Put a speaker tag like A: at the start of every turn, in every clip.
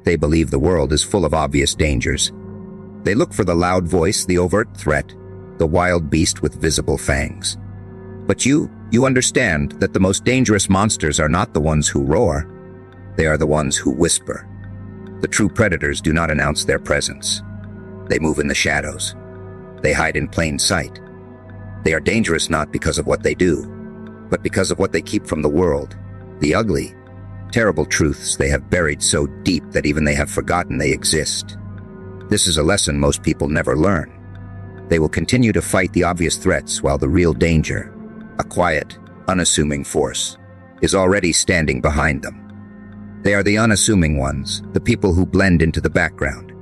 A: They believe the world is full of obvious dangers. They look for the loud voice, the overt threat, the wild beast with visible fangs. But you understand that the most dangerous monsters are not the ones who roar. They are the ones who whisper. The true predators do not announce their presence. They move in the shadows. They hide in plain sight. They are dangerous not because of what they do, but because of what they keep from the world, the ugly, terrible truths they have buried so deep that even they have forgotten they exist. This is a lesson most people never learn. They will continue to fight the obvious threats while the real danger, a quiet, unassuming force, is already standing behind them. They are the unassuming ones, the people who blend into the background.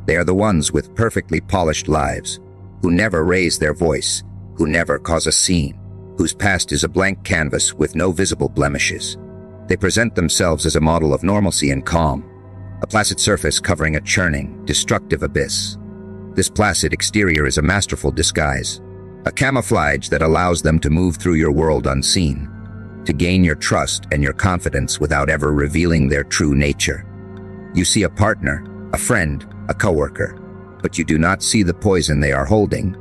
A: They are the ones with perfectly polished lives, who never raise their voice, who never cause a scene, whose past is a blank canvas with no visible blemishes. They present themselves as a model of normalcy and calm, a placid surface covering a churning, destructive abyss. This placid exterior is a masterful disguise, a camouflage that allows them to move through your world unseen, to gain your trust and your confidence without ever revealing their true nature. You see a partner, a friend, a coworker, but you do not see the poison they are holding,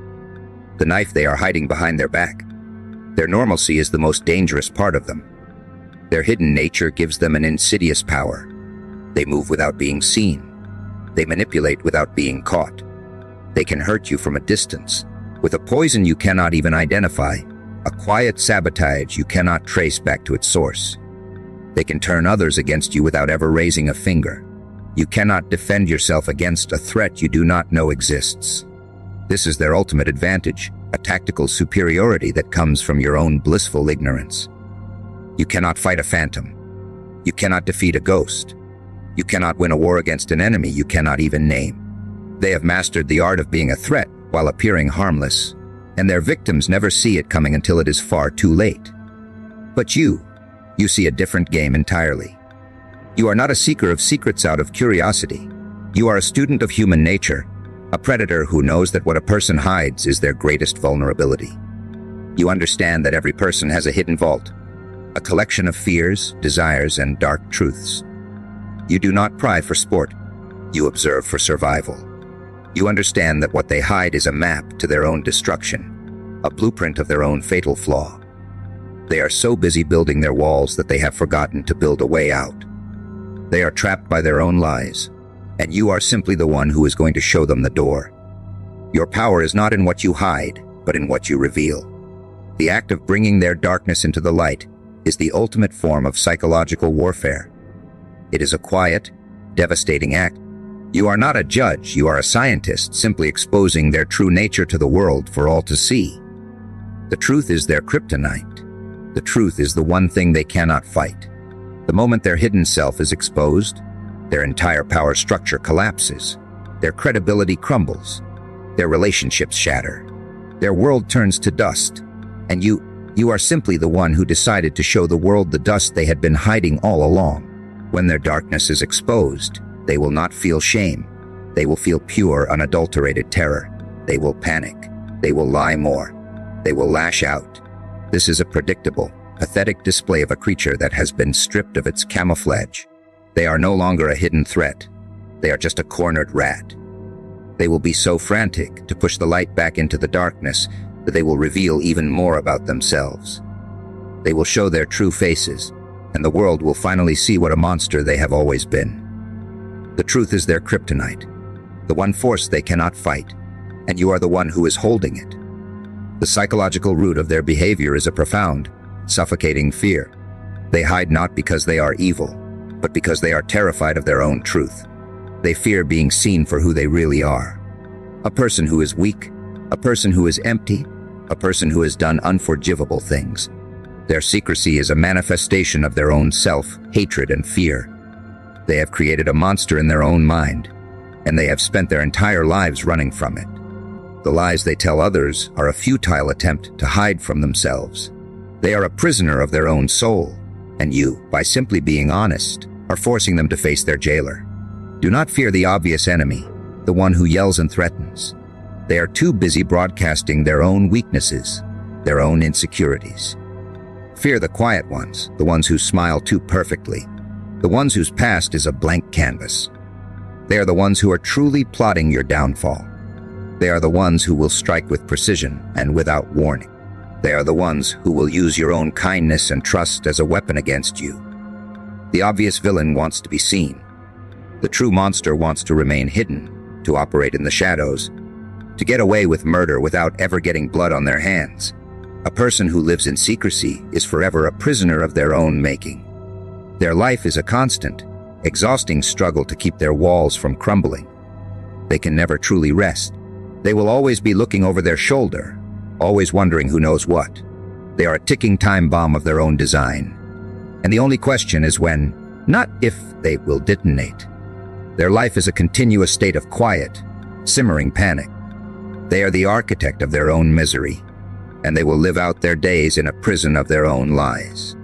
A: the knife they are hiding behind their back. Their normalcy is the most dangerous part of them. Their hidden nature gives them an insidious power. They move without being seen. They manipulate without being caught. They can hurt you from a distance, with a poison you cannot even identify, a quiet sabotage you cannot trace back to its source. They can turn others against you without ever raising a finger. You cannot defend yourself against a threat you do not know exists. This is their ultimate advantage, a tactical superiority that comes from your own blissful ignorance. You cannot fight a phantom. You cannot defeat a ghost. You cannot win a war against an enemy you cannot even name. They have mastered the art of being a threat while appearing harmless, and their victims never see it coming until it is far too late. But you see a different game entirely. You are not a seeker of secrets out of curiosity. You are a student of human nature, a predator who knows that what a person hides is their greatest vulnerability. You understand that every person has a hidden vault, a collection of fears, desires, and dark truths. You do not pry for sport. You observe for survival. You understand that what they hide is a map to their own destruction, a blueprint of their own fatal flaw. They are so busy building their walls that they have forgotten to build a way out. They are trapped by their own lies, and you are simply the one who is going to show them the door. Your power is not in what you hide, but in what you reveal. The act of bringing their darkness into the light is the ultimate form of psychological warfare. It is a quiet, devastating act. You are not a judge, you are a scientist, simply exposing their true nature to the world for all to see. The truth is their kryptonite. The truth is the one thing they cannot fight. The moment their hidden self is exposed, their entire power structure collapses. Their credibility crumbles. Their relationships shatter. Their world turns to dust. And you are simply the one who decided to show the world the dust they had been hiding all along. When their darkness is exposed, they will not feel shame. They will feel pure, unadulterated terror. They will panic. They will lie more. They will lash out. This is a predictable, pathetic display of a creature that has been stripped of its camouflage. They are no longer a hidden threat. They are just a cornered rat. They will be so frantic to push the light back into the darkness that they will reveal even more about themselves. They will show their true faces, and the world will finally see what a monster they have always been. The truth is their kryptonite, the one force they cannot fight, and you are the one who is holding it. The psychological root of their behavior is a profound, suffocating fear. They hide not because they are evil, but because they are terrified of their own truth. They fear being seen for who they really are. A person who is weak, a person who is empty, a person who has done unforgivable things. Their secrecy is a manifestation of their own self-hatred and fear. They have created a monster in their own mind, and they have spent their entire lives running from it. The lies they tell others are a futile attempt to hide from themselves. They are a prisoner of their own soul, and you, by simply being honest, are forcing them to face their jailer. Do not fear the obvious enemy, the one who yells and threatens. They are too busy broadcasting their own weaknesses, their own insecurities. Fear the quiet ones, the ones who smile too perfectly, the ones whose past is a blank canvas, They are the ones who are truly plotting your downfall. They are the ones who will strike with precision and without warning. They are the ones who will use your own kindness and trust as a weapon against you. The obvious villain wants to be seen. The true monster wants to remain hidden, to operate in the shadows, to get away with murder without ever getting blood on their hands. A person who lives in secrecy is forever a prisoner of their own making. Their life is a constant, exhausting struggle to keep their walls from crumbling. They can never truly rest. They will always be looking over their shoulder, always wondering who knows what. They are a ticking time bomb of their own design. And the only question is when, not if, they will detonate. Their life is a continuous state of quiet, simmering panic. They are the architect of their own misery, and they will live out their days in a prison of their own lies.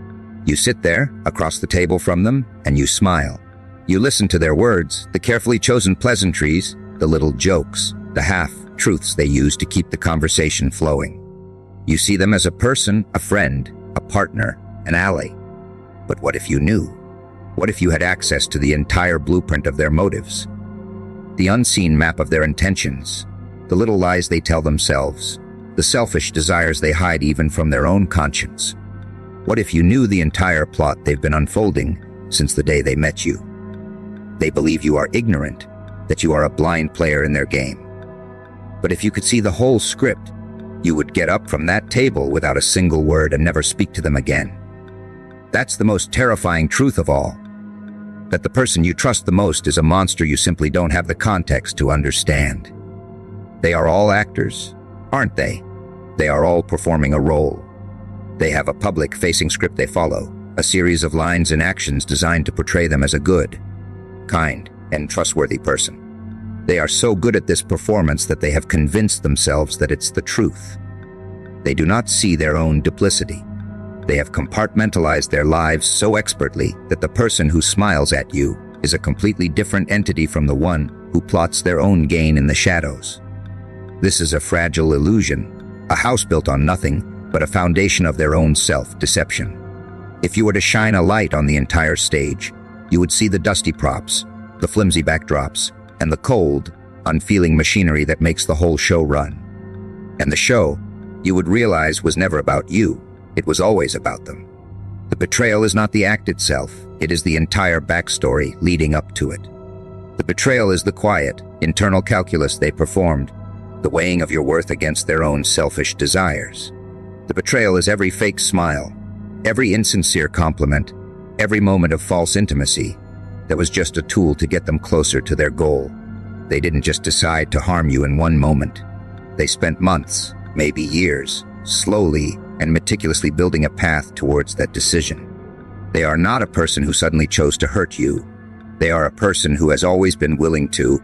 A: You sit there, across the table from them, and you smile. You listen to their words, the carefully chosen pleasantries, the little jokes, the half-truths they use to keep the conversation flowing. You see them as a person, a friend, a partner, an ally. But what if you knew? What if you had access to the entire blueprint of their motives? The unseen map of their intentions, the little lies they tell themselves, the selfish desires they hide even from their own conscience. What if you knew the entire plot they've been unfolding since the day they met you? They believe you are ignorant, that you are a blind player in their game. But if you could see the whole script, you would get up from that table without a single word and never speak to them again. That's the most terrifying truth of all, that the person you trust the most is a monster you simply don't have the context to understand. They are all actors, aren't they? They are all performing a role. They have a public-facing script they follow, a series of lines and actions designed to portray them as a good, kind, and trustworthy person. They are so good at this performance that they have convinced themselves that it's the truth. They do not see their own duplicity. They have compartmentalized their lives so expertly that the person who smiles at you is a completely different entity from the one who plots their own gain in the shadows. This is a fragile illusion, a house built on nothing but a foundation of their own self-deception. If you were to shine a light on the entire stage, you would see the dusty props, the flimsy backdrops, and the cold, unfeeling machinery that makes the whole show run. And the show, you would realize, was never about you. It was always about them. The betrayal is not the act itself, it is the entire backstory leading up to it. The betrayal is the quiet, internal calculus they performed, the weighing of your worth against their own selfish desires. The betrayal is every fake smile, every insincere compliment, every moment of false intimacy that was just a tool to get them closer to their goal. They didn't just decide to harm you in one moment. They spent months, maybe years, slowly and meticulously building a path towards that decision. They are not a person who suddenly chose to hurt you. They are a person who has always been willing to,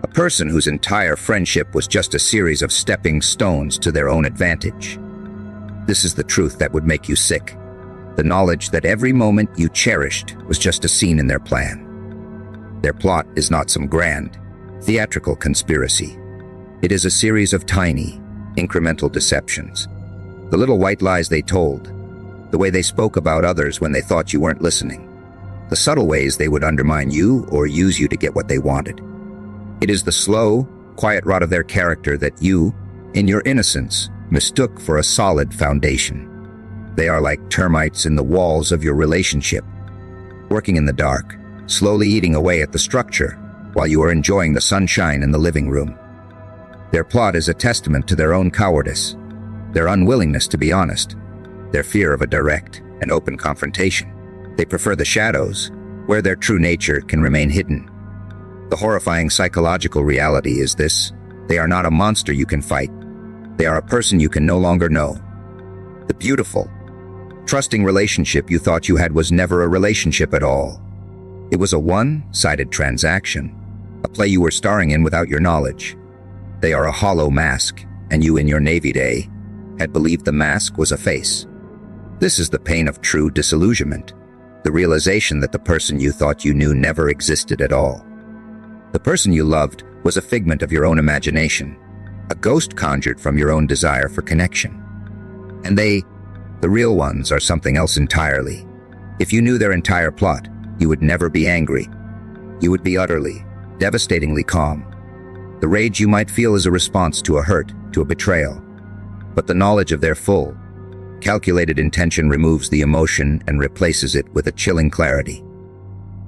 A: a person whose entire friendship was just a series of stepping stones to their own advantage. This is the truth that would make you sick, the knowledge that every moment you cherished was just a scene in their plan. Their plot is not some grand, theatrical conspiracy. It is a series of tiny, incremental deceptions. The little white lies they told, the way they spoke about others when they thought you weren't listening, the subtle ways they would undermine you or use you to get what they wanted. It is the slow, quiet rot of their character that you, in your innocence, mistook for a solid foundation. They are like termites in the walls of your relationship, working in the dark, slowly eating away at the structure while you are enjoying the sunshine in the living room. Their plot is a testament to their own cowardice, their unwillingness to be honest, their fear of a direct and open confrontation. They prefer the shadows, where their true nature can remain hidden. The horrifying psychological reality is this: they are not a monster you can fight. They are a person you can no longer know. The beautiful, trusting relationship you thought you had was never a relationship at all. It was a one-sided transaction, a play you were starring in without your knowledge. They are a hollow mask, and you in your Navy day had believed the mask was a face. This is the pain of true disillusionment, the realization that the person you thought you knew never existed at all. The person you loved was a figment of your own imagination, a ghost conjured from your own desire for connection. And they, the real ones, are something else entirely. If you knew their entire plot, you would never be angry. You would be utterly, devastatingly calm. The rage you might feel is a response to a hurt, to a betrayal. But the knowledge of their full, calculated intention removes the emotion and replaces it with a chilling clarity.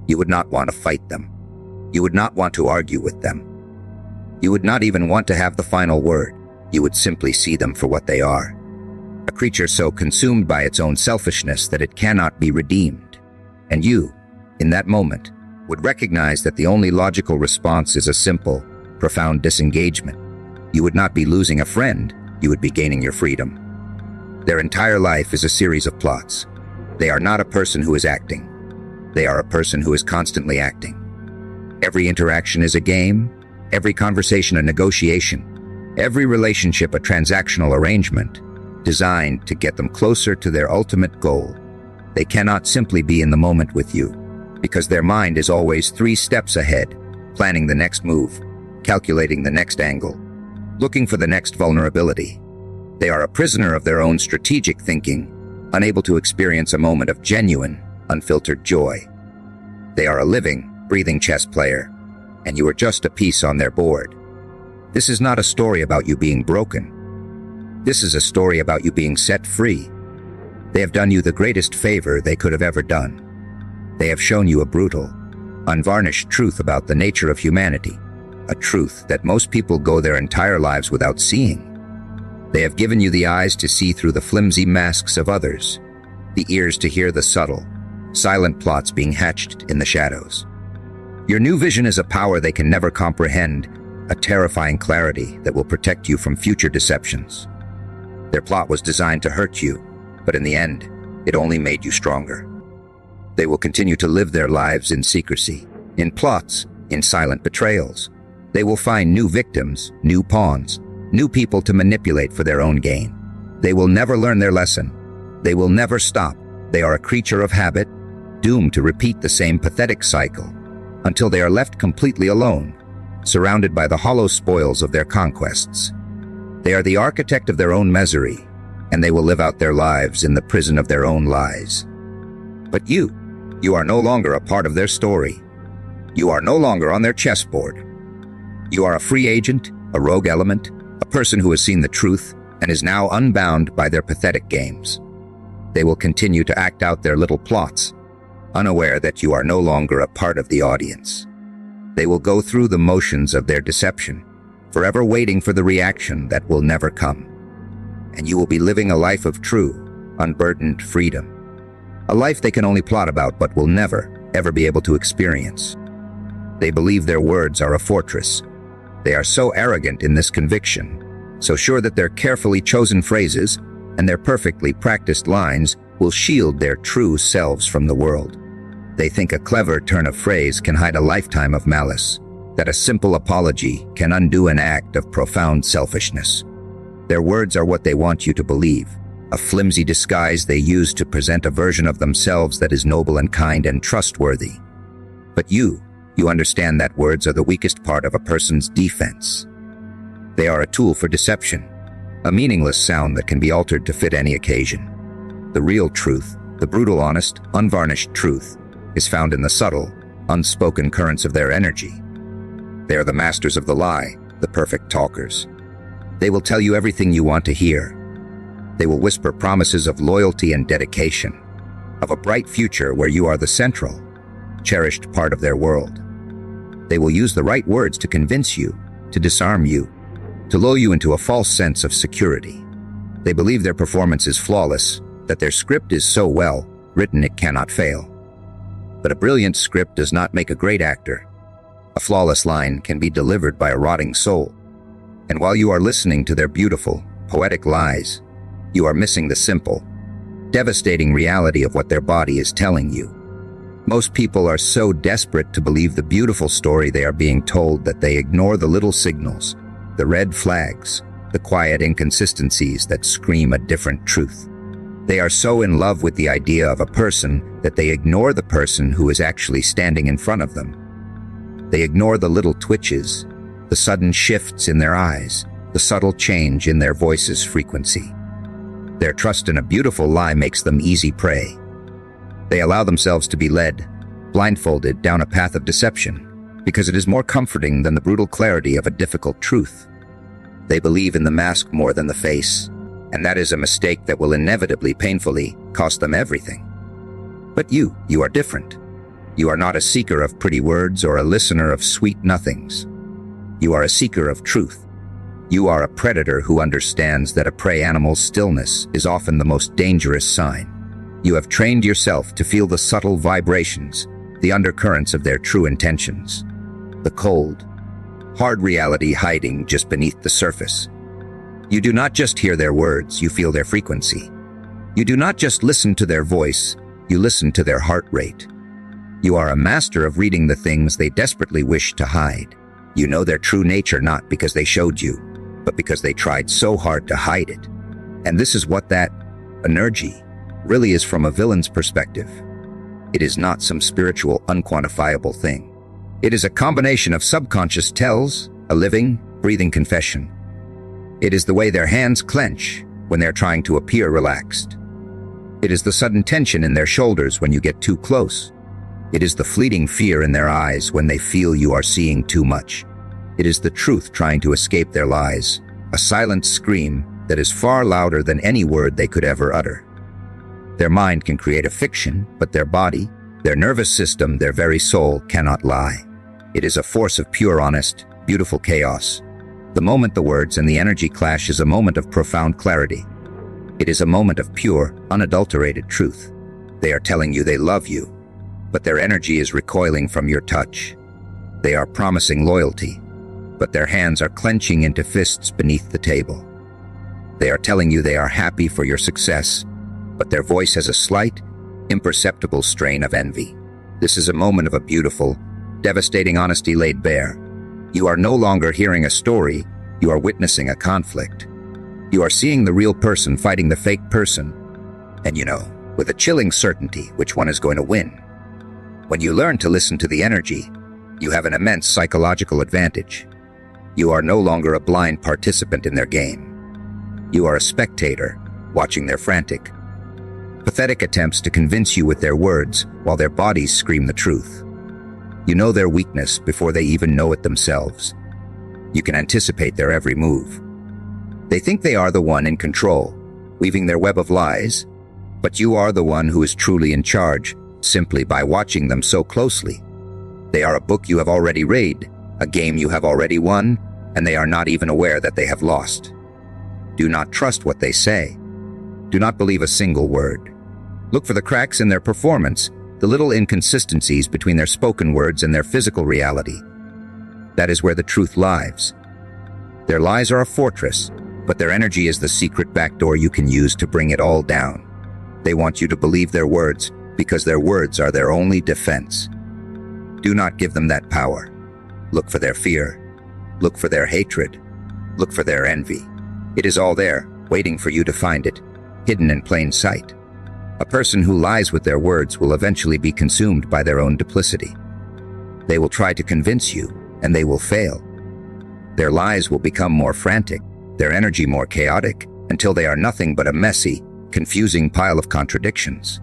A: You would not want to fight them. You would not want to argue with them. You would not even want to have the final word. You would simply see them for what they are. A creature so consumed by its own selfishness that it cannot be redeemed. And you, in that moment, would recognize that the only logical response is a simple, profound disengagement. You would not be losing a friend, you would be gaining your freedom. Their entire life is a series of plots. They are not a person who is acting. They are a person who is constantly acting. Every interaction is a game, every conversation a negotiation, every relationship a transactional arrangement, designed to get them closer to their ultimate goal. They cannot simply be in the moment with you, because their mind is always 3 steps ahead, planning the next move, calculating the next angle, looking for the next vulnerability. They are a prisoner of their own strategic thinking, unable to experience a moment of genuine, unfiltered joy. They are a living, breathing chess player, and you are just a piece on their board. This is not a story about you being broken. This is a story about you being set free. They have done you the greatest favor they could have ever done. They have shown you a brutal, unvarnished truth about the nature of humanity, a truth that most people go their entire lives without seeing. They have given you the eyes to see through the flimsy masks of others, the ears to hear the subtle, silent plots being hatched in the shadows. Your new vision is a power they can never comprehend, a terrifying clarity that will protect you from future deceptions. Their plot was designed to hurt you, but in the end, it only made you stronger. They will continue to live their lives in secrecy, in plots, in silent betrayals. They will find new victims, new pawns, new people to manipulate for their own gain. They will never learn their lesson. They will never stop. They are a creature of habit, doomed to repeat the same pathetic cycle, until they are left completely alone, surrounded by the hollow spoils of their conquests. They are the architect of their own misery, and they will live out their lives in the prison of their own lies. But you are no longer a part of their story. You are no longer on their chessboard. You are a free agent, a rogue element, a person who has seen the truth and is now unbound by their pathetic games. They will continue to act out their little plots, unaware that you are no longer a part of the audience. They will go through the motions of their deception, forever waiting for the reaction that will never come. And you will be living a life of true, unburdened freedom. A life they can only plot about but will never, ever be able to experience. They believe their words are a fortress. They are so arrogant in this conviction, so sure that their carefully chosen phrases and their perfectly practiced lines will shield their true selves from the world. They think a clever turn of phrase can hide a lifetime of malice, that a simple apology can undo an act of profound selfishness. Their words are what they want you to believe, a flimsy disguise they use to present a version of themselves that is noble and kind and trustworthy. But you understand that words are the weakest part of a person's defense. They are a tool for deception, a meaningless sound that can be altered to fit any occasion. The real truth, the brutal, honest, unvarnished truth, is found in the subtle, unspoken currents of their energy. They are the masters of the lie, the perfect talkers. They will tell you everything you want to hear. They will whisper promises of loyalty and dedication, of a bright future where you are the central, cherished part of their world. They will use the right words to convince you, to disarm you, to lull you into a false sense of security. They believe their performance is flawless, that their script is so well written it cannot fail. But a brilliant script does not make a great actor. A flawless line can be delivered by a rotting soul. And while you are listening to their beautiful, poetic lies, you are missing the simple, devastating reality of what their body is telling you. Most people are so desperate to believe the beautiful story they are being told that they ignore the little signals, the red flags, the quiet inconsistencies that scream a different truth. They are so in love with the idea of a person that they ignore the person who is actually standing in front of them. They ignore the little twitches, the sudden shifts in their eyes, the subtle change in their voice's frequency. Their trust in a beautiful lie makes them easy prey. They allow themselves to be led, blindfolded down a path of deception, because it is more comforting than the brutal clarity of a difficult truth. They believe in the mask more than the face, and that is a mistake that will inevitably, painfully, cost them everything. But you are different. You are not a seeker of pretty words or a listener of sweet nothings. You are a seeker of truth. You are a predator who understands that a prey animal's stillness is often the most dangerous sign. You have trained yourself to feel the subtle vibrations, the undercurrents of their true intentions. The cold, hard reality hiding just beneath the surface. You do not just hear their words, you feel their frequency. You do not just listen to their voice, you listen to their heart rate. You are a master of reading the things they desperately wish to hide. You know their true nature not because they showed you, but because they tried so hard to hide it. And this is what that energy really is from a villain's perspective. It is not some spiritual, unquantifiable thing. It is a combination of subconscious tells, a living, breathing confession. It is the way their hands clench when they're trying to appear relaxed. It is the sudden tension in their shoulders when you get too close. It is the fleeting fear in their eyes when they feel you are seeing too much. It is the truth trying to escape their lies, a silent scream that is far louder than any word they could ever utter. Their mind can create a fiction, but their body, their nervous system, their very soul cannot lie. It is a force of pure, honest, beautiful chaos. The moment the words and the energy clash is a moment of profound clarity. It is a moment of pure, unadulterated truth. They are telling you they love you, but their energy is recoiling from your touch. They are promising loyalty, but their hands are clenching into fists beneath the table. They are telling you they are happy for your success, but their voice has a slight, imperceptible strain of envy. This is a moment of a beautiful, devastating honesty laid bare. You are no longer hearing a story, you are witnessing a conflict. You are seeing the real person fighting the fake person, and you know, with a chilling certainty, which one is going to win. When you learn to listen to the energy, you have an immense psychological advantage. You are no longer a blind participant in their game. You are a spectator, watching their frantic, pathetic attempts to convince you with their words while their bodies scream the truth. You know their weakness before they even know it themselves. You can anticipate their every move. They think they are the one in control, weaving their web of lies, but you are the one who is truly in charge, simply by watching them so closely. They are a book you have already read, a game you have already won, and they are not even aware that they have lost. Do not trust what they say. Do not believe a single word. Look for the cracks in their performance, the little inconsistencies between their spoken words and their physical reality. That is where the truth lies. Their lies are a fortress, but their energy is the secret backdoor you can use to bring it all down. They want you to believe their words because their words are their only defense. Do not give them that power. Look for their fear. Look for their hatred. Look for their envy. It is all there, waiting for you to find it, hidden in plain sight. A person who lies with their words will eventually be consumed by their own duplicity. They will try to convince you, and they will fail. Their lies will become more frantic, their energy more chaotic, until they are nothing but a messy, confusing pile of contradictions.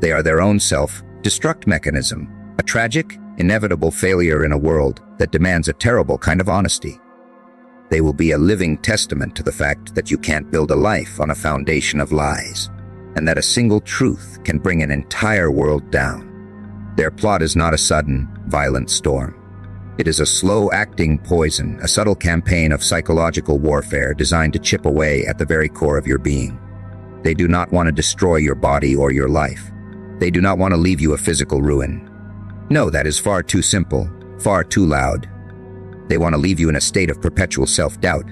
A: They are their own self-destruct mechanism, a tragic, inevitable failure in a world that demands a terrible kind of honesty. They will be a living testament to the fact that you can't build a life on a foundation of lies, and that a single truth can bring an entire world down. Their plot is not a sudden, violent storm. It is a slow-acting poison, a subtle campaign of psychological warfare designed to chip away at the very core of your being. They do not want to destroy your body or your life. They do not want to leave you a physical ruin. No, that is far too simple, far too loud. They want to leave you in a state of perpetual self-doubt,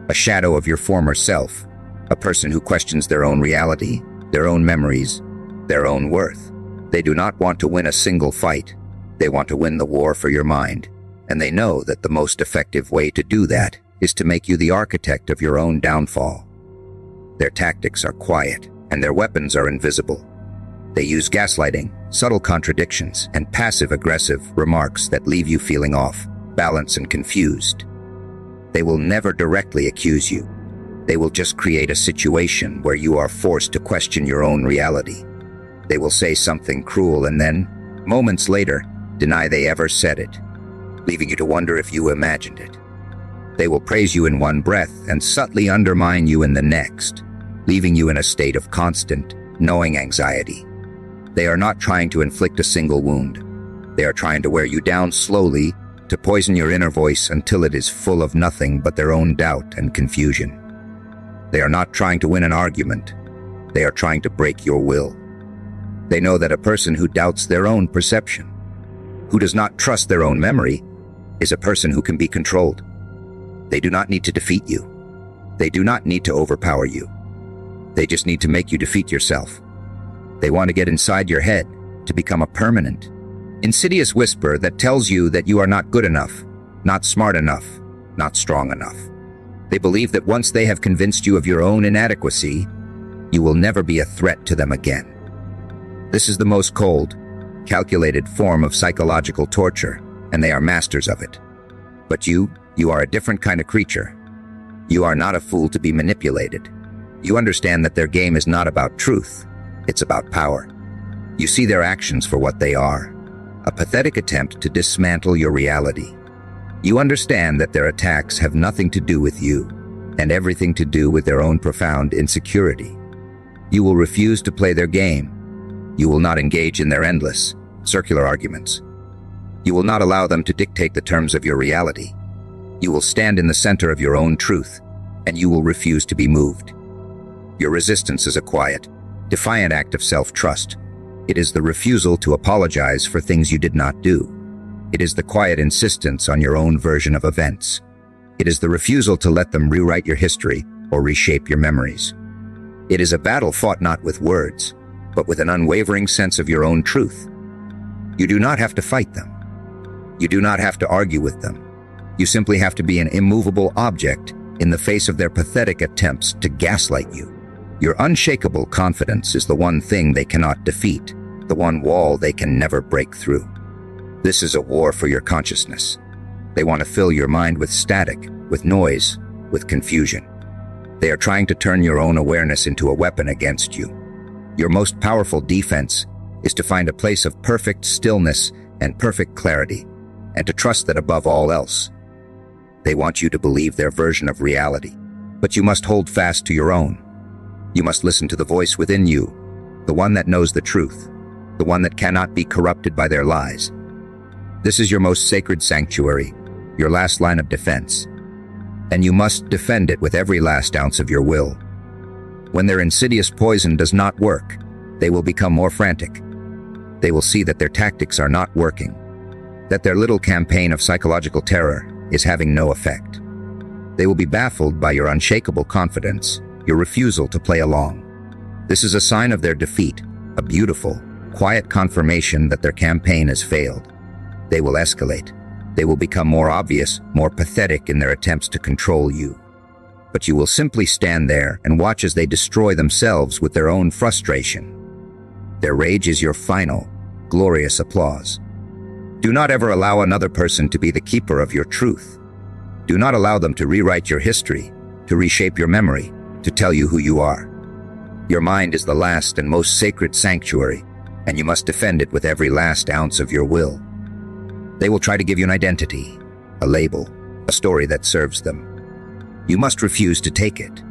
A: a shadow of your former self, a person who questions their own reality, their own memories, their own worth. They do not want to win a single fight. They want to win the war for your mind, and they know that the most effective way to do that is to make you the architect of your own downfall. Their tactics are quiet, and their weapons are invisible. They use gaslighting, subtle contradictions, and passive-aggressive remarks that leave you feeling off, balance, and confused. They will never directly accuse you. They will just create a situation where you are forced to question your own reality. They will say something cruel and then, moments later, deny they ever said it. leaving you to wonder if you imagined it. They will praise you in one breath and subtly undermine you in the next, leaving you in a state of constant, knowing anxiety. They are not trying to inflict a single wound. They are trying to wear you down slowly, to poison your inner voice until it is full of nothing but their own doubt and confusion. They are not trying to win an argument. They are trying to break your will. They know that a person who doubts their own perception, who does not trust their own memory, is a person who can be controlled. They do not need to defeat you. They do not need to overpower you. They just need to make you defeat yourself. They want to get inside your head to become a permanent, insidious whisper that tells you that you are not good enough, not smart enough, not strong enough. They believe that once they have convinced you of your own inadequacy, you will never be a threat to them again. This is the most cold, calculated form of psychological torture, and they are masters of it. But you are a different kind of creature. You are not a fool to be manipulated. You understand that their game is not about truth, it's about power. You see their actions for what they are, a pathetic attempt to dismantle your reality. You understand that their attacks have nothing to do with you, and everything to do with their own profound insecurity. You will refuse to play their game. You will not engage in their endless, circular arguments. You will not allow them to dictate the terms of your reality. You will stand in the center of your own truth, and you will refuse to be moved. Your resistance is a quiet, defiant act of self-trust. It is the refusal to apologize for things you did not do. It is the quiet insistence on your own version of events. It is the refusal to let them rewrite your history or reshape your memories. It is a battle fought not with words, but with an unwavering sense of your own truth. You do not have to fight them. You do not have to argue with them. You simply have to be an immovable object in the face of their pathetic attempts to gaslight you. Your unshakable confidence is the one thing they cannot defeat, the one wall they can never break through. This is a war for your consciousness. They want to fill your mind with static, with noise, with confusion. They are trying to turn your own awareness into a weapon against you. Your most powerful defense is to find a place of perfect stillness and perfect clarity, and to trust that above all else. They want you to believe their version of reality, but you must hold fast to your own. You must listen to the voice within you, the one that knows the truth, the one that cannot be corrupted by their lies. This is your most sacred sanctuary, your last line of defense, and you must defend it with every last ounce of your will. When their insidious poison does not work, they will become more frantic. They will see that their tactics are not working, that their little campaign of psychological terror is having no effect. They will be baffled by your unshakable confidence, your refusal to play along. This is a sign of their defeat, a beautiful, quiet confirmation that their campaign has failed. They will escalate. They will become more obvious, more pathetic in their attempts to control you. But you will simply stand there and watch as they destroy themselves with their own frustration. Their rage is your final, glorious applause. Do not ever allow another person to be the keeper of your truth. Do not allow them to rewrite your history, to reshape your memory, to tell you who you are. Your mind is the last and most sacred sanctuary, and you must defend it with every last ounce of your will. They will try to give you an identity, a label, a story that serves them. You must refuse to take it.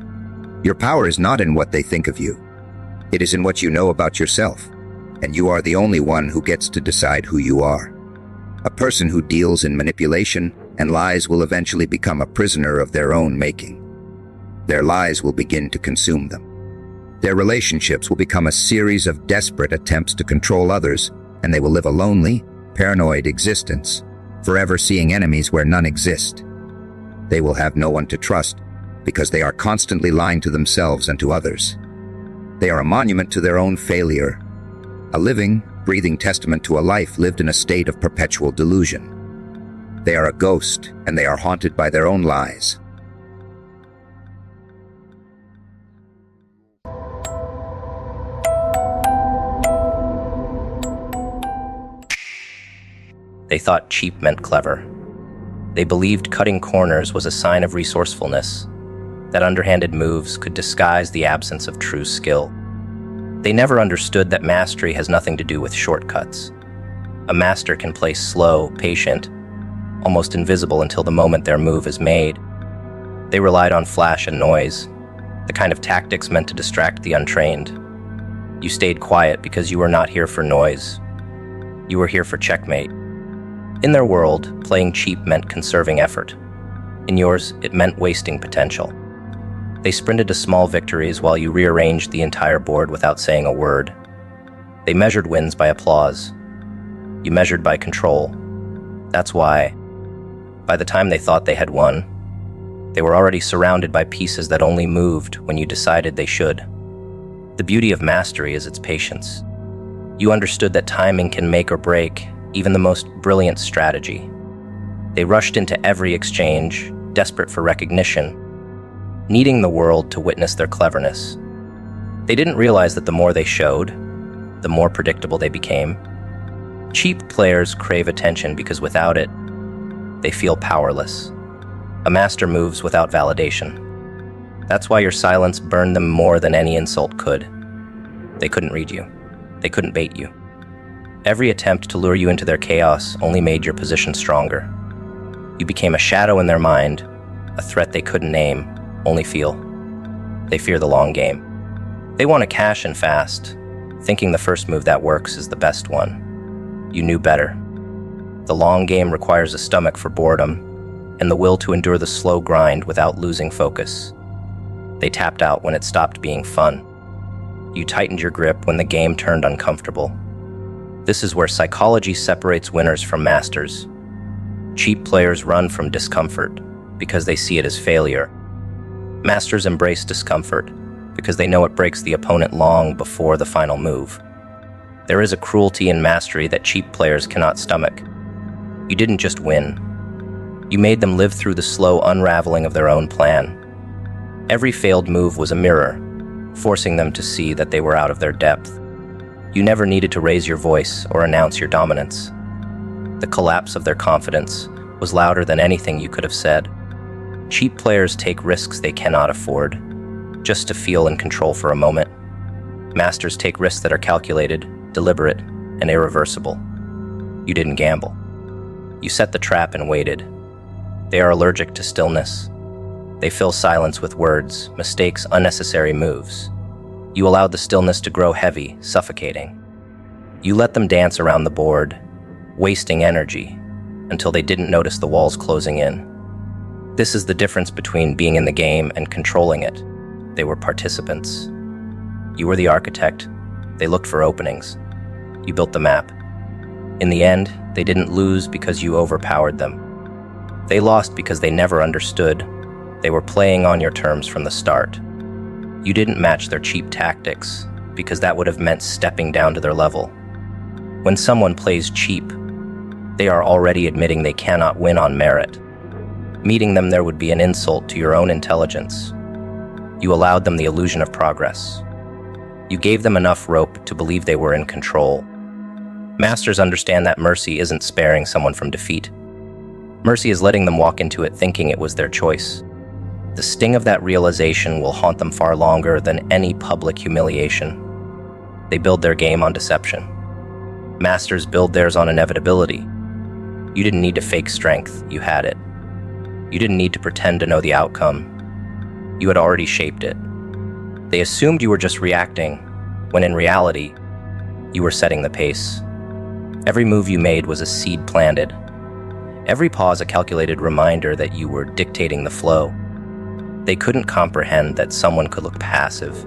A: Your power is not in what they think of you. It is in what you know about yourself, and you are the only one who gets to decide who you are. A person who deals in manipulation and lies will eventually become a prisoner of their own making. Their lies will begin to consume them. Their relationships will become a series of desperate attempts to control others, and they will live a lonely, paranoid existence, forever seeing enemies where none exist. They will have no one to trust because they are constantly lying to themselves and to others. They are a monument to their own failure, a living, breathing testament to a life lived in a state of perpetual delusion. They are a ghost, and they are haunted by their own lies.
B: They thought cheap meant clever. They believed cutting corners was a sign of resourcefulness, that underhanded moves could disguise the absence of true skill. They never understood that mastery has nothing to do with shortcuts. A master can play slow, patient, almost invisible until the moment their move is made. They relied on flash and noise, the kind of tactics meant to distract the untrained. You stayed quiet because you were not here for noise. You were here for checkmate. In their world, playing cheap meant conserving effort. In yours, it meant wasting potential. They sprinted to small victories while you rearranged the entire board without saying a word. They measured wins by applause. You measured by control. That's why, by the time they thought they had won, they were already surrounded by pieces that only moved when you decided they should. The beauty of mastery is its patience. You understood that timing can make or break even the most brilliant strategy. They rushed into every exchange, desperate for recognition, needing the world to witness their cleverness. They didn't realize that the more they showed, the more predictable they became. Cheap players crave attention because without it, they feel powerless. A master moves without validation. That's why your silence burned them more than any insult could. They couldn't read you. They couldn't bait you. Every attempt to lure you into their chaos only made your position stronger. You became a shadow in their mind, a threat they couldn't name, only feel. They fear the long game. They want to cash in fast, thinking the first move that works is the best one. You knew better. The long game requires a stomach for boredom and the will to endure the slow grind without losing focus. They tapped out when it stopped being fun. You tightened your grip when the game turned uncomfortable. This is where psychology separates winners from masters. Cheap players run from discomfort because they see it as failure. Masters embrace discomfort because they know it breaks the opponent long before the final move. There is a cruelty in mastery that cheap players cannot stomach. You didn't just win. You made them live through the slow unraveling of their own plan. Every failed move was a mirror, forcing them to see that they were out of their depth. You never needed to raise your voice or announce your dominance. The collapse of their confidence was louder than anything you could have said. Cheap players take risks they cannot afford, just to feel in control for a moment. Masters take risks that are calculated, deliberate, and irreversible. You didn't gamble. You set the trap and waited. They are allergic to stillness. They fill silence with words, mistakes, unnecessary moves. You allowed the stillness to grow heavy, suffocating. You let them dance around the board, wasting energy, until they didn't notice the walls closing in. This is the difference between being in the game and controlling it. They were participants. You were the architect. They looked for openings. You built the map. In the end, they didn't lose because you overpowered them. They lost because they never understood. They were playing on your terms from the start. You didn't match their cheap tactics, because that would have meant stepping down to their level. When someone plays cheap, they are already admitting they cannot win on merit. Meeting them there would be an insult to your own intelligence. You allowed them the illusion of progress. You gave them enough rope to believe they were in control. Masters understand that mercy isn't sparing someone from defeat. Mercy is letting them walk into it thinking it was their choice. The sting of that realization will haunt them far longer than any public humiliation. They build their game on deception. Masters build theirs on inevitability. You didn't need to fake strength, you had it. You didn't need to pretend to know the outcome. You had already shaped it. They assumed you were just reacting, when in reality, you were setting the pace. Every move you made was a seed planted. Every pause a calculated reminder that you were dictating the flow. They couldn't comprehend that someone could look passive,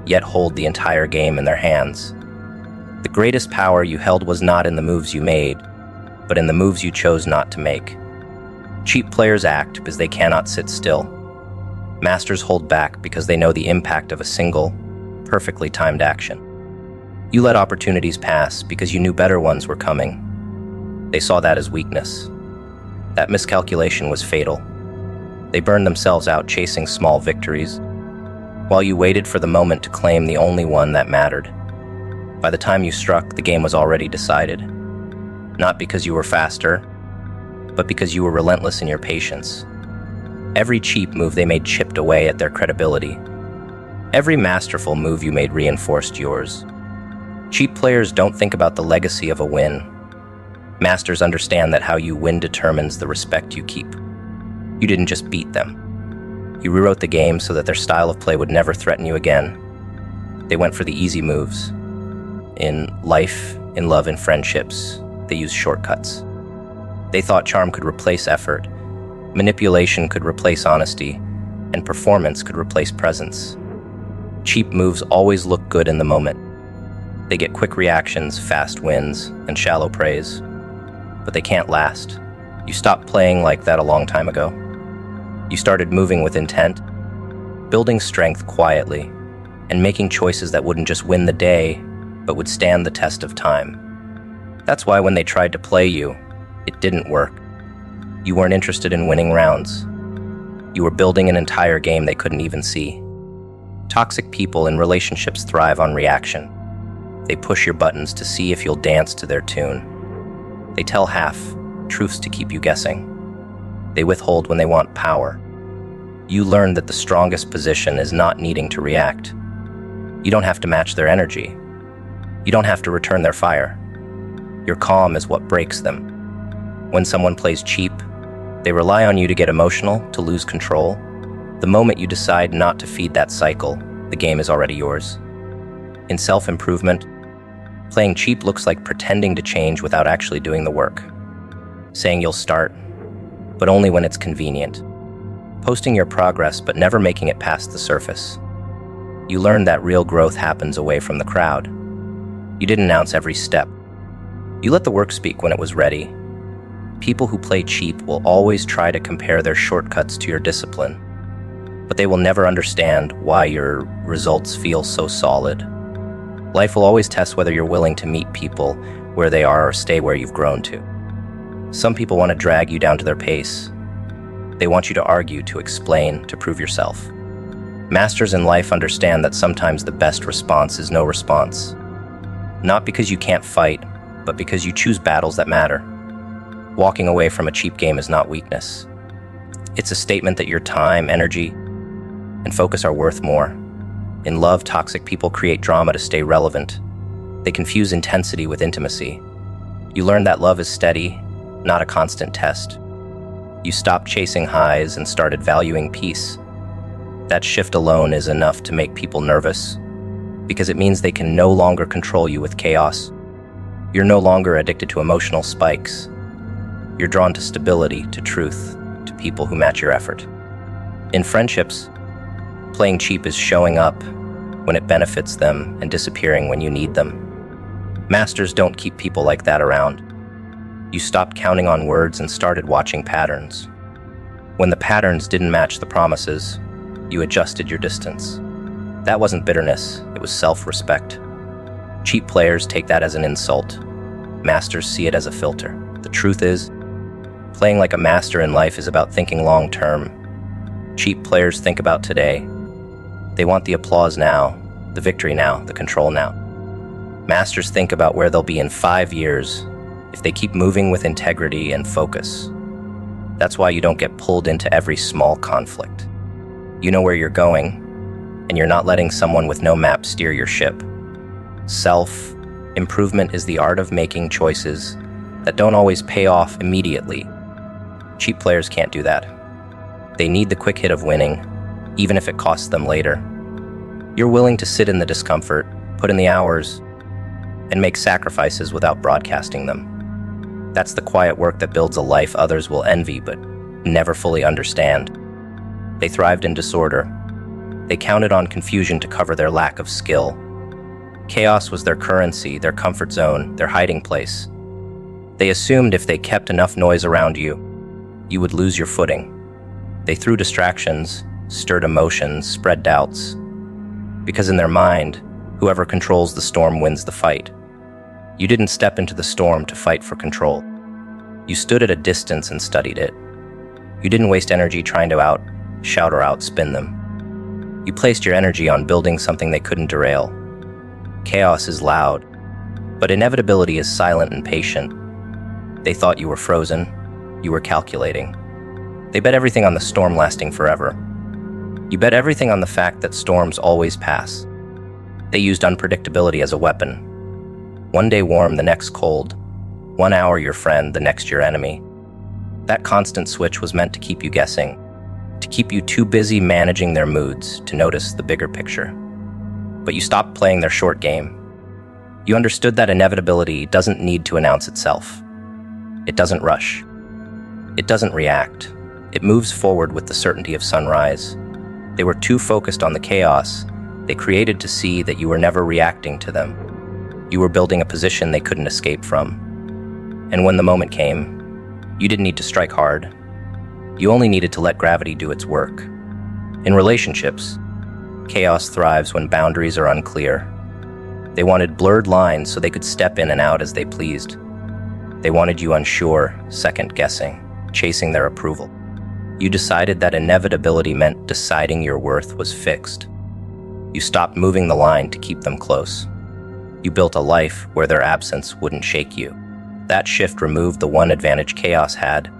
B: yet hold the entire game in their hands. The greatest power you held was not in the moves you made, but in the moves you chose not to make. Cheap players act because they cannot sit still. Masters hold back because they know the impact of a single, perfectly timed action. You let opportunities pass because you knew better ones were coming. They saw that as weakness. That miscalculation was fatal. They burned themselves out chasing small victories, while you waited for the moment to claim the only one that mattered. By the time you struck, the game was already decided. Not because you were faster, but because you were relentless in your patience. Every cheap move they made chipped away at their credibility. Every masterful move you made reinforced yours. Cheap players don't think about the legacy of a win. Masters understand that how you win determines the respect you keep. You didn't just beat them. You rewrote the game so that their style of play would never threaten you again. They went for the easy moves. In life, in love, and friendships, they used shortcuts. They thought charm could replace effort, manipulation could replace honesty, and performance could replace presence. Cheap moves always look good in the moment. They get quick reactions, fast wins, and shallow praise. But they can't last. You stopped playing like that a long time ago. You started moving with intent, building strength quietly, and making choices that wouldn't just win the day, but would stand the test of time. That's why when they tried to play you, it didn't work. You weren't interested in winning rounds. You were building an entire game they couldn't even see. Toxic people in relationships thrive on reaction. They push your buttons to see if you'll dance to their tune. They tell half-truths to keep you guessing. They withhold when they want power. You learn that the strongest position is not needing to react. You don't have to match their energy. You don't have to return their fire. Your calm is what breaks them. When someone plays cheap, they rely on you to get emotional, to lose control. The moment you decide not to feed that cycle, the game is already yours. In self-improvement, playing cheap looks like pretending to change without actually doing the work. Saying you'll start, but only when it's convenient. Posting your progress, but never making it past the surface. You learn that real growth happens away from the crowd. You didn't announce every step. You let the work speak when it was ready. People who play cheap will always try to compare their shortcuts to your discipline, but they will never understand why your results feel so solid. Life will always test whether you're willing to meet people where they are or stay where you've grown to. Some people want to drag you down to their pace. They want you to argue, to explain, to prove yourself. Masters in life understand that sometimes the best response is no response. Not because you can't fight, but because you choose battles that matter. Walking away from a cheap game is not weakness. It's a statement that your time, energy, and focus are worth more. In love, toxic people create drama to stay relevant. They confuse intensity with intimacy. You learn that love is steady, not a constant test. You stopped chasing highs and started valuing peace. That shift alone is enough to make people nervous, because it means they can no longer control you with chaos. You're no longer addicted to emotional spikes. You're drawn to stability, to truth, to people who match your effort. In friendships, playing cheap is showing up when it benefits them and disappearing when you need them. Masters don't keep people like that around. You stopped counting on words and started watching patterns. When the patterns didn't match the promises, you adjusted your distance. That wasn't bitterness, it was self-respect. Cheap players take that as an insult. Masters see it as a filter. The truth is, playing like a master in life is about thinking long-term. Cheap players think about today. They want the applause now, the victory now, the control now. Masters think about where they'll be in 5 years if they keep moving with integrity and focus. That's why you don't get pulled into every small conflict. You know where you're going, and you're not letting someone with no map steer your ship. Self-improvement is the art of making choices that don't always pay off immediately. Cheap players can't do that. They need the quick hit of winning, even if it costs them later. You're willing to sit in the discomfort, put in the hours, and make sacrifices without broadcasting them. That's the quiet work that builds a life others will envy but never fully understand. They thrived in disorder. They counted on confusion to cover their lack of skill. Chaos was their currency, their comfort zone, their hiding place. They assumed if they kept enough noise around you, you would lose your footing. They threw distractions, stirred emotions, spread doubts. Because in their mind, whoever controls the storm wins the fight. You didn't step into the storm to fight for control. You stood at a distance and studied it. You didn't waste energy trying to shout or outspin them. You placed your energy on building something they couldn't derail. Chaos is loud, but inevitability is silent and patient. They thought you were frozen. You were calculating. They bet everything on the storm lasting forever. You bet everything on the fact that storms always pass. They used unpredictability as a weapon. One day warm, the next cold. 1 hour your friend, the next your enemy. That constant switch was meant to keep you guessing, to keep you too busy managing their moods to notice the bigger picture. But you stopped playing their short game. You understood that inevitability doesn't need to announce itself. It doesn't rush. It doesn't react. It moves forward with the certainty of sunrise. They were too focused on the chaos they created to see that you were never reacting to them. You were building a position they couldn't escape from. And when the moment came, you didn't need to strike hard. You only needed to let gravity do its work. In relationships, chaos thrives when boundaries are unclear. They wanted blurred lines so they could step in and out as they pleased. They wanted you unsure, second-guessing, chasing their approval. You decided that inevitability meant deciding your worth was fixed. You stopped moving the line to keep them close. You built a life where their absence wouldn't shake you. That shift removed the one advantage chaos had.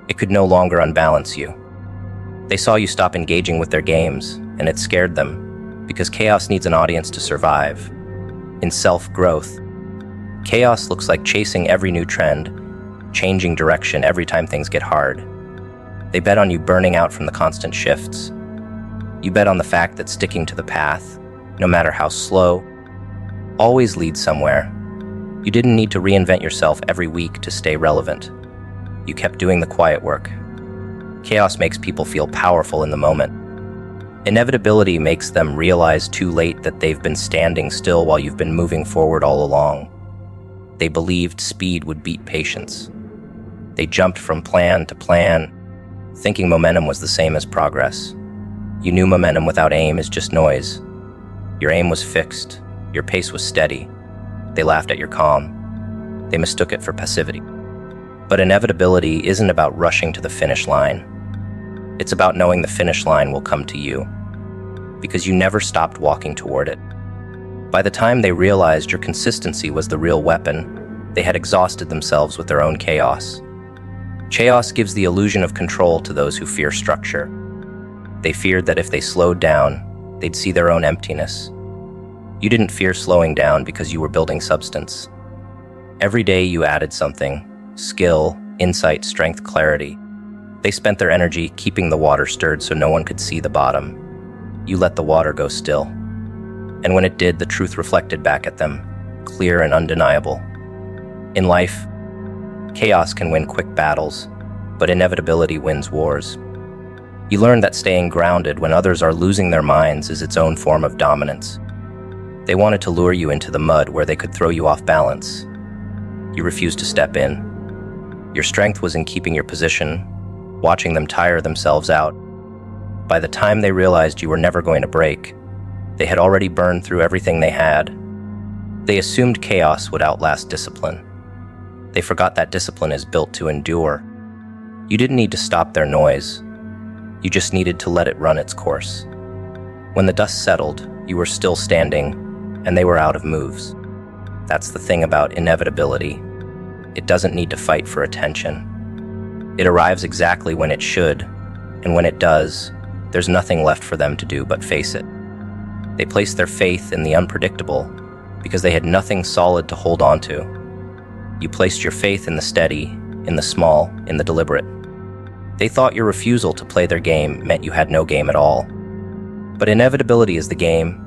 B: It could no longer unbalance you. They saw you stop engaging with their games, and it scared them, because chaos needs an audience to survive. In self-growth, chaos looks like chasing every new trend, changing direction every time things get hard. They bet on you burning out from the constant shifts. You bet on the fact that sticking to the path, no matter how slow, always leads somewhere. You didn't need to reinvent yourself every week to stay relevant. You kept doing the quiet work. Chaos makes people feel powerful in the moment. Inevitability makes them realize too late that they've been standing still while you've been moving forward all along. They believed speed would beat patience. They jumped from plan to plan, thinking momentum was the same as progress. You knew momentum without aim is just noise. Your aim was fixed. Your pace was steady. They laughed at your calm. They mistook it for passivity. But inevitability isn't about rushing to the finish line. It's about knowing the finish line will come to you, because you never stopped walking toward it. By the time they realized your consistency was the real weapon, they had exhausted themselves with their own chaos. Chaos gives the illusion of control to those who fear structure. They feared that if they slowed down, they'd see their own emptiness. You didn't fear slowing down because you were building substance. Every day you added something: skill, insight, strength, clarity. They spent their energy keeping the water stirred so no one could see the bottom. You let the water go still. And when it did, the truth reflected back at them, clear and undeniable. In life, chaos can win quick battles, but inevitability wins wars. You learn that staying grounded when others are losing their minds is its own form of dominance. They wanted to lure you into the mud where they could throw you off balance. You refused to step in. Your strength was in keeping your position, watching them tire themselves out. By the time they realized you were never going to break, they had already burned through everything they had. They assumed chaos would outlast discipline. They forgot that discipline is built to endure. You didn't need to stop their noise. You just needed to let it run its course. When the dust settled, you were still standing, and they were out of moves. That's the thing about inevitability. It doesn't need to fight for attention. It arrives exactly when it should, and when it does, there's nothing left for them to do but face it. They placed their faith in the unpredictable because they had nothing solid to hold on to. You placed your faith in the steady, in the small, in the deliberate. They thought your refusal to play their game meant you had no game at all. But inevitability is the game.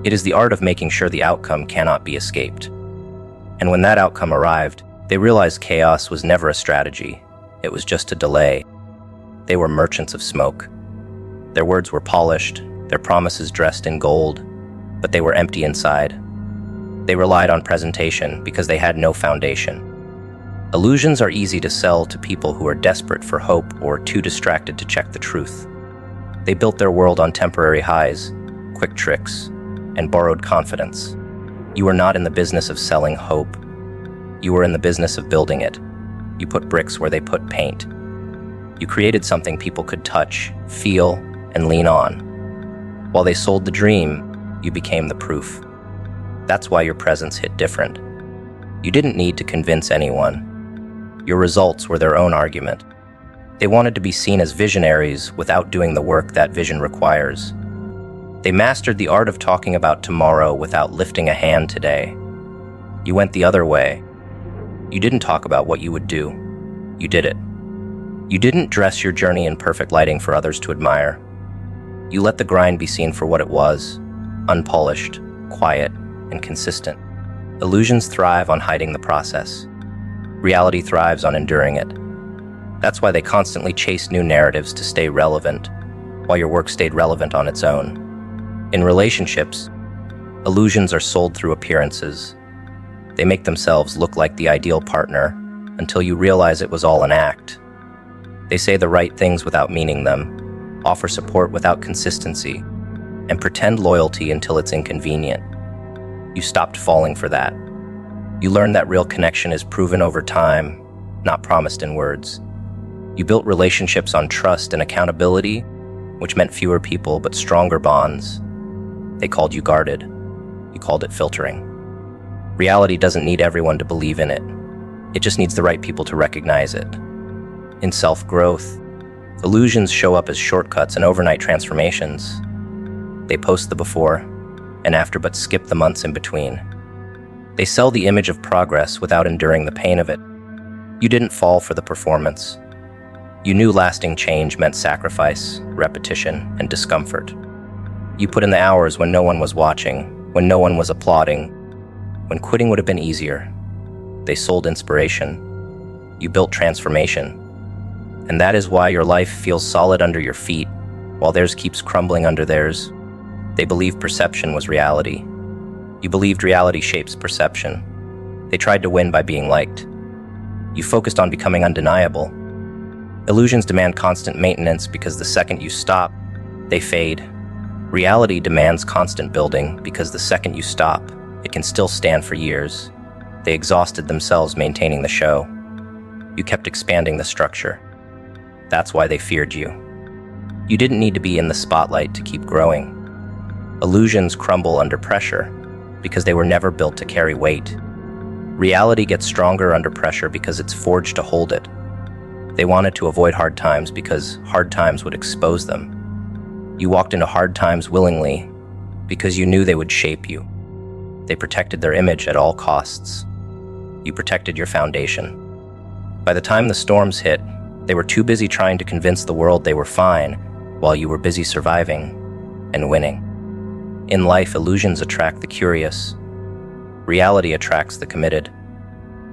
B: It is the art of making sure the outcome cannot be escaped. And when that outcome arrived, they realized chaos was never a strategy. It was just a delay. They were merchants of smoke. Their words were polished, their promises dressed in gold, but they were empty inside. They relied on presentation because they had no foundation. Illusions are easy to sell to people who are desperate for hope or too distracted to check the truth. They built their world on temporary highs, quick tricks, and borrowed confidence. You were not in the business of selling hope. You were in the business of building it. You put bricks where they put paint. You created something people could touch, feel, and lean on. While they sold the dream, you became the proof. That's why your presence hit different. You didn't need to convince anyone. Your results were their own argument. They wanted to be seen as visionaries without doing the work that vision requires. They mastered the art of talking about tomorrow without lifting a hand today. You went the other way. You didn't talk about what you would do. You did it. You didn't dress your journey in perfect lighting for others to admire. You let the grind be seen for what it was, unpolished, quiet, and consistent. Illusions thrive on hiding the process. Reality thrives on enduring it. That's why they constantly chase new narratives to stay relevant, while your work stayed relevant on its own. In relationships, illusions are sold through appearances. They make themselves look like the ideal partner until you realize it was all an act. They say the right things without meaning them, offer support without consistency, and pretend loyalty until it's inconvenient. You stopped falling for that. You learned that real connection is proven over time, not promised in words. You built relationships on trust and accountability, which meant fewer people but stronger bonds. They called you guarded. You called it filtering. Reality doesn't need everyone to believe in it. It just needs the right people to recognize it. In self-growth, illusions show up as shortcuts and overnight transformations. They post the before and after but skip the months in between. They sell the image of progress without enduring the pain of it. You didn't fall for the performance. You knew lasting change meant sacrifice, repetition, and discomfort. You put in the hours when no one was watching, when no one was applauding, when quitting would have been easier. They sold inspiration. You built transformation. And that is why your life feels solid under your feet, while theirs keeps crumbling under theirs. They believed perception was reality. You believed reality shapes perception. They tried to win by being liked. You focused on becoming undeniable. Illusions demand constant maintenance because the second you stop, they fade. Reality demands constant building because the second you stop, it can still stand for years. They exhausted themselves maintaining the show. You kept expanding the structure. That's why they feared you. You didn't need to be in the spotlight to keep growing. Illusions crumble under pressure because they were never built to carry weight. Reality gets stronger under pressure because it's forged to hold it. They wanted to avoid hard times because hard times would expose them. You walked into hard times willingly because you knew they would shape you. They protected their image at all costs. You protected your foundation. By the time the storms hit, they were too busy trying to convince the world they were fine, while you were busy surviving and winning. In life, illusions attract the curious. Reality attracts the committed.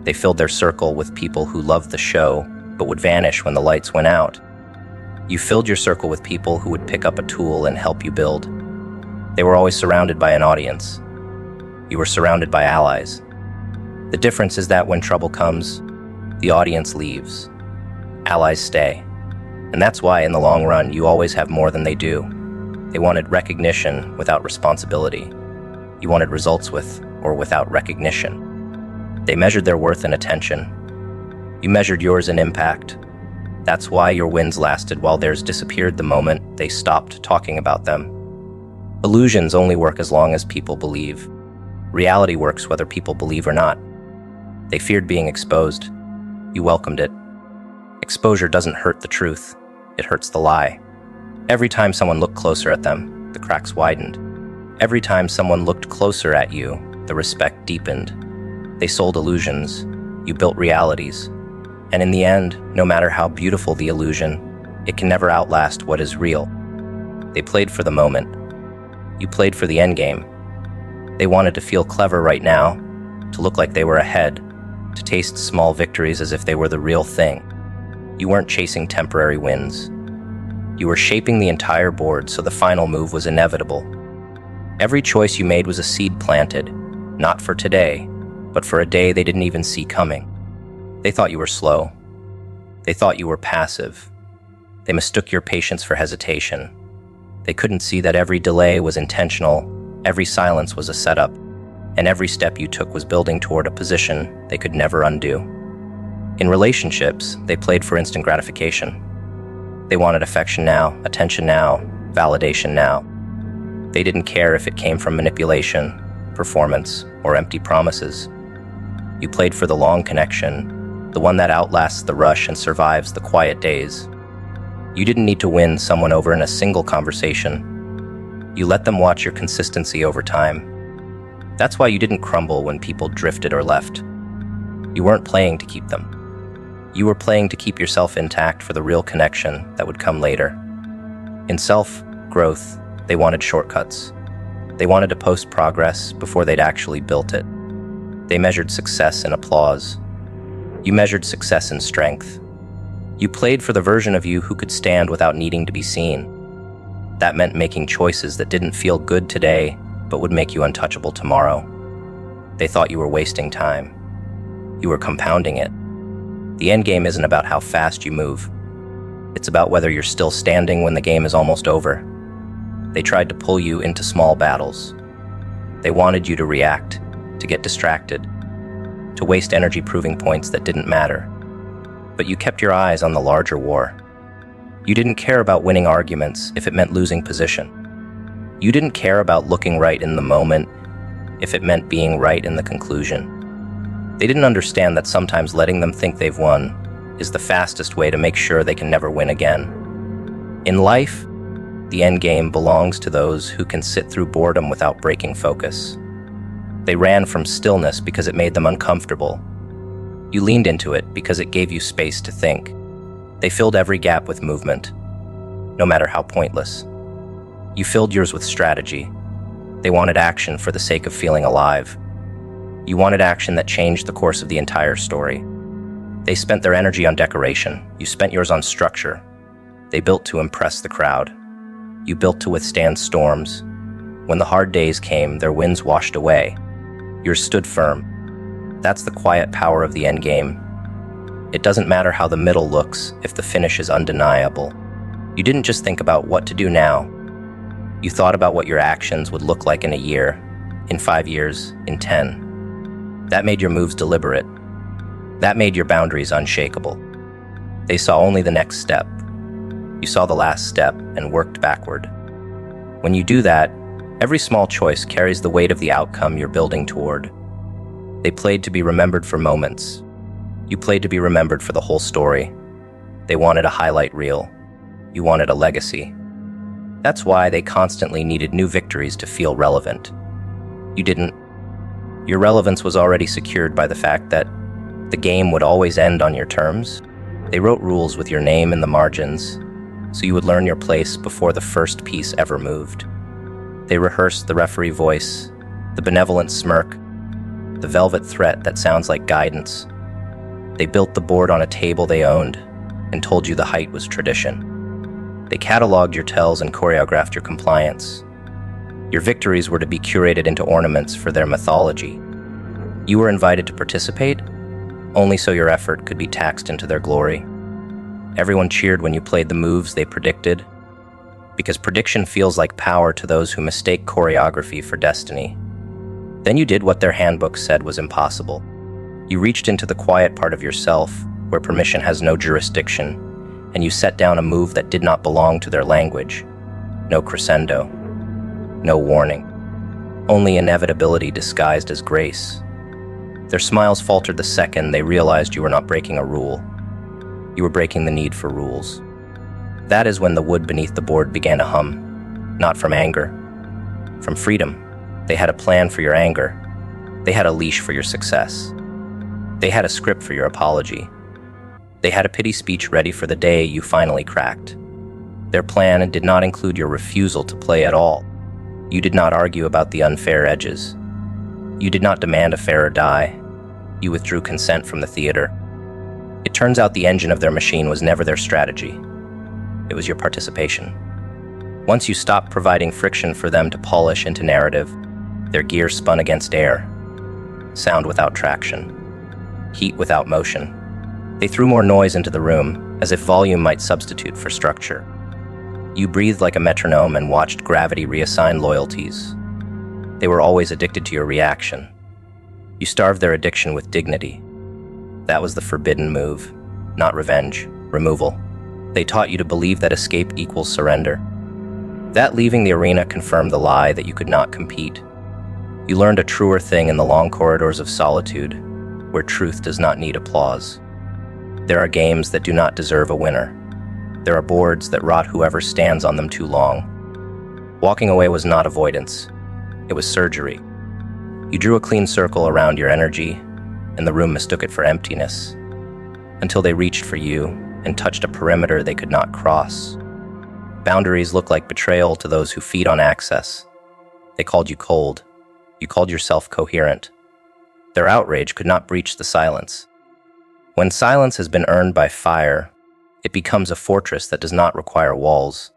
B: They filled their circle with people who loved the show, but would vanish when the lights went out. You filled your circle with people who would pick up a tool and help you build. They were always surrounded by an audience. You were surrounded by allies. The difference is that when trouble comes, the audience leaves. Allies stay. And that's why, in the long run, you always have more than they do. They wanted recognition without responsibility. You wanted results with or without recognition. They measured their worth in attention. You measured yours in impact. That's why your wins lasted while theirs disappeared the moment they stopped talking about them. Illusions only work as long as people believe. Reality works whether people believe or not. They feared being exposed. You welcomed it. Exposure doesn't hurt the truth. It hurts the lie. Every time someone looked closer at them, the cracks widened. Every time someone looked closer at you, the respect deepened. They sold illusions. You built realities. And in the end, no matter how beautiful the illusion, it can never outlast what is real. They played for the moment. You played for the endgame. They wanted to feel clever right now, to look like they were ahead, to taste small victories as if they were the real thing. You weren't chasing temporary wins. You were shaping the entire board so the final move was inevitable. Every choice you made was a seed planted, not for today, but for a day they didn't even see coming. They thought you were slow. They thought you were passive. They mistook your patience for hesitation. They couldn't see that every delay was intentional, every silence was a setup, and every step you took was building toward a position they could never undo. In relationships, they played for instant gratification. They wanted affection now, attention now, validation now. They didn't care if it came from manipulation, performance, or empty promises. You played for the long connection, the one that outlasts the rush and survives the quiet days. You didn't need to win someone over in a single conversation. You let them watch your consistency over time. That's why you didn't crumble when people drifted or left. You weren't playing to keep them. You were playing to keep yourself intact for the real connection that would come later. In self-growth, they wanted shortcuts. They wanted to post progress before they'd actually built it. They measured success in applause. You measured success in strength. You played for the version of you who could stand without needing to be seen. That meant making choices that didn't feel good today, but would make you untouchable tomorrow. They thought you were wasting time. You were compounding it. The end game isn't about how fast you move. It's about whether you're still standing when the game is almost over. They tried to pull you into small battles. They wanted you to react, to get distracted, to waste energy proving points that didn't matter. But you kept your eyes on the larger war. You didn't care about winning arguments if it meant losing position. You didn't care about looking right in the moment if it meant being right in the conclusion. They didn't understand that sometimes letting them think they've won is the fastest way to make sure they can never win again. In life, the end game belongs to those who can sit through boredom without breaking focus. They ran from stillness because it made them uncomfortable. You leaned into it because it gave you space to think. They filled every gap with movement, no matter how pointless. You filled yours with strategy. They wanted action for the sake of feeling alive. You wanted action that changed the course of the entire story. They spent their energy on decoration. You spent yours on structure. They built to impress the crowd. You built to withstand storms. When the hard days came, their winds washed away. Yours stood firm. That's the quiet power of the end game. It doesn't matter how the middle looks if the finish is undeniable. You didn't just think about what to do now. You thought about what your actions would look like in a year, in 5 years, in 10. That made your moves deliberate. That made your boundaries unshakable. They saw only the next step. You saw the last step and worked backward. When you do that, every small choice carries the weight of the outcome you're building toward. They played to be remembered for moments. You played to be remembered for the whole story. They wanted a highlight reel. You wanted a legacy. That's why they constantly needed new victories to feel relevant. You didn't. Your relevance was already secured by the fact that the game would always end on your terms. They wrote rules with your name in the margins, so you would learn your place before the first piece ever moved. They rehearsed the referee voice, the benevolent smirk, the velvet threat that sounds like guidance. They built the board on a table they owned and told you the height was tradition. They cataloged your tells and choreographed your compliance. Your victories were to be curated into ornaments for their mythology. You were invited to participate, only so your effort could be taxed into their glory. Everyone cheered when you played the moves they predicted, because prediction feels like power to those who mistake choreography for destiny. Then you did what their handbook said was impossible. You reached into the quiet part of yourself, where permission has no jurisdiction, and you set down a move that did not belong to their language. No crescendo. No warning. Only inevitability disguised as grace. Their smiles faltered the second they realized you were not breaking a rule. You were breaking the need for rules. That is when the wood beneath the board began to hum, not from anger, from freedom. They had a plan for your anger. They had a leash for your success. They had a script for your apology. They had a pity speech ready for the day you finally cracked. Their plan did not include your refusal to play at all. You did not argue about the unfair edges. You did not demand a fair or die. You withdrew consent from the theater. It turns out the engine of their machine was never their strategy. It was your participation. Once you stopped providing friction for them to polish into narrative, their gears spun against air. Sound without traction. Heat without motion. They threw more noise into the room, as if volume might substitute for structure. You breathed like a metronome and watched gravity reassign loyalties. They were always addicted to your reaction. You starved their addiction with dignity. That was the forbidden move, not revenge, removal. They taught you to believe that escape equals surrender. That leaving the arena confirmed the lie that you could not compete. You learned a truer thing in the long corridors of solitude, where truth does not need applause. There are games that do not deserve a winner. There are boards that rot whoever stands on them too long. Walking away was not avoidance. It was surgery. You drew a clean circle around your energy, and the room mistook it for emptiness, until they reached for you and touched a perimeter they could not cross. Boundaries look like betrayal to those who feed on access. They called you cold. You called yourself coherent. Their outrage could not breach the silence. When silence has been earned by fire, it becomes a fortress that does not require walls.